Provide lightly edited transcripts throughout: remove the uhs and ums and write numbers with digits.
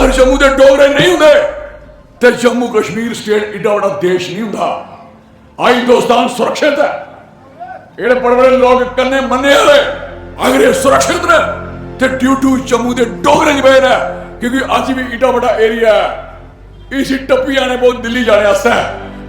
अगर जम्मू के डोगरे नहीं होंगे तो जम्मू कश्मीर स्टेट एडा बड़ा देश नहीं होंदा। आज हिंदुस्तान सुरक्षित है। ये बड़े बड़े लोग कन्ने मन्ने वाले अगर ये सुरक्षित ने तो ड्यू टू जम्मू के डोगरे की वजह है, क्योंकि अज भी एडा बड़ा एरिया है। इसी टप्पी आने बहुत दिल्ली जाने वास्ते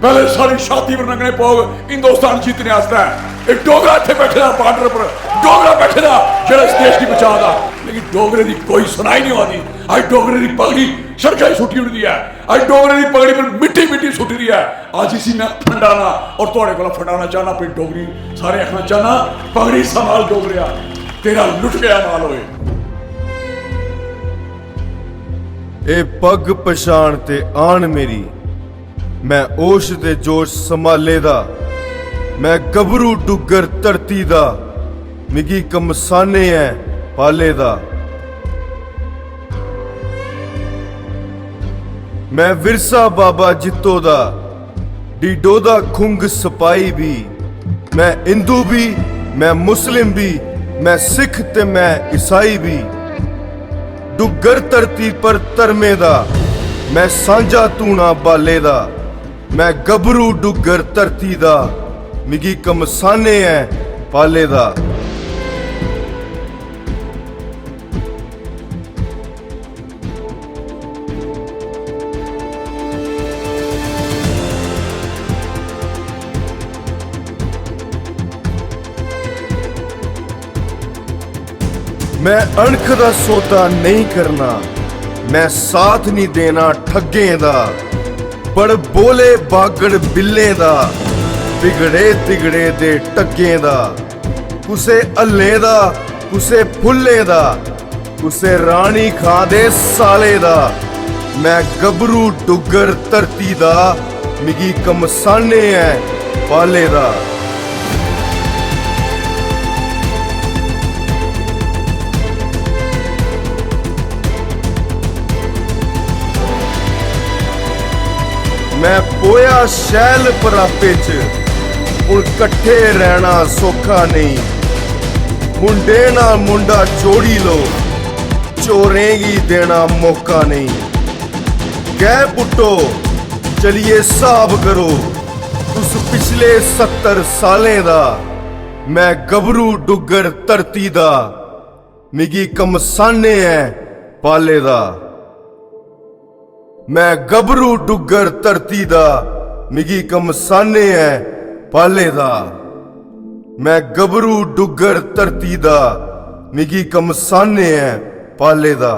पहले सारी छाती पर रंगने पोग हिंदुस्तान जीतने वास्ते एक डोगरा इतने बैठे बॉर्डर पर, डोगरा बैठे जो इस देश की बचाता, लेकिन डोगरे की कोई सुनाई नहीं आती। आज डोगरे की पगड़ी सड़कें सुटी उड़ती है, आज डोगरे की पगड़ी पर मिट्टी मिट्टी सुटी रही है। आज इसी मैं फंडाना और थोड़े को फंडाना चाहना अपनी डोगरी सारे आखना चाहना पगड़ी संभाल डोगरिया, तेरा लुट गया माल होए। ए पग पछाण ते आन मेरी, मैं ओश दे जोश संभाले दा, मैं गबरू डुगर धरती दा, मिगी कमसाने है पाले दा। मैं विरसा बाबा जित्तो दा, डीडो दा खुंग सपाई भी, मैं हिंदू भी, मैं मुस्लिम भी, मैं सिख ते मैं ईसाई भी। डुगर धरती पर तरमे दा, मैं सांझा तूना बाले दा, मैं गबरू डुगर धरती दा, मिगी कमसाने है पाले दा। मैं अणख दा सौदा नहीं करना, मैं साथ नहीं देना ठगें दा, बड़ बोले बागड़ बिल्ले दा, बिगड़े तिगड़े दे टग्गें दा, कुसे हल्ले दा, कुसे फुल्ले दा, कुसे रानी खा दे साले दा। मैं गबरू डुगर धरती दा, मिगी कमसाने है पाले दा। मैं पोया शैल परापे च, हुण कट्ठे रहना सौखा नहीं, मुंडे नाल मुंडा जोड़ी लो, चोरें गी देना मौका नहीं। कह पुट्टो चलिए हिसाब करो, तुस पिछले 70 सालें दा, मैं गबरू डुगर धरती दा, मिगी कमसाने है पाले दा। मैं गबरू डुगर धरती दा, मिगी कमसाने है पाले दा। मैं गबरू डुगर धरती दा, मिगी कमसाने है पाले दा।